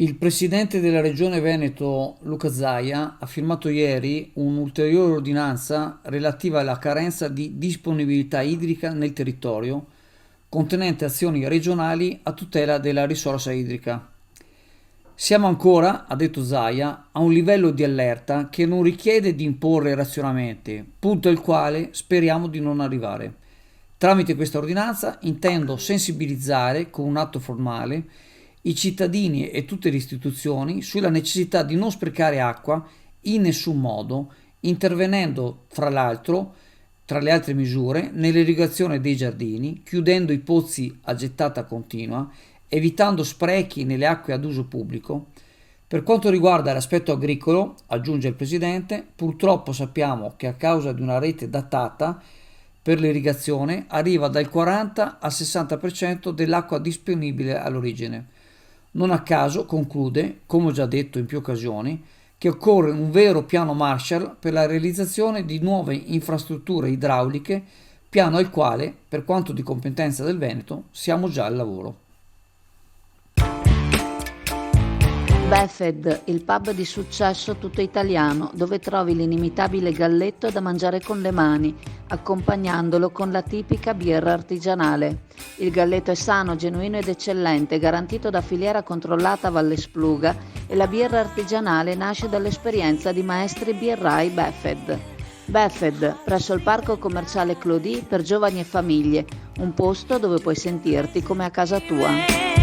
Il presidente della Regione Veneto, Luca Zaia, ha firmato ieri un'ulteriore ordinanza relativa alla carenza di disponibilità idrica nel territorio, contenente azioni regionali a tutela della risorsa idrica. Siamo ancora, ha detto Zaia, a un livello di allerta che non richiede di imporre razionamenti, punto al quale speriamo di non arrivare. Tramite questa ordinanza intendo sensibilizzare con un atto formale i cittadini e tutte le istituzioni sulla necessità di non sprecare acqua in nessun modo, intervenendo, fra l'altro, tra le altre misure, nell'irrigazione dei giardini, chiudendo i pozzi a gettata continua, evitando sprechi nelle acque ad uso pubblico. Per quanto riguarda l'aspetto agricolo, aggiunge il Presidente, purtroppo sappiamo che a causa di una rete datata per l'irrigazione arriva dal 40 al 60% dell'acqua disponibile all'origine. Non a caso conclude, come ho già detto in più occasioni, che occorre un vero piano Marshall per la realizzazione di nuove infrastrutture idrauliche, piano al quale, per quanto di competenza del Veneto, siamo già al lavoro. Befed, il pub di successo tutto italiano, dove trovi l'inimitabile galletto da mangiare con le mani, accompagnandolo con la tipica birra artigianale. Il galletto è sano, genuino ed eccellente, garantito da filiera controllata Valle Spluga, e la birra artigianale nasce dall'esperienza di maestri birrai Befed. Befed, presso il parco commerciale Clodì per giovani e famiglie, un posto dove puoi sentirti come a casa tua.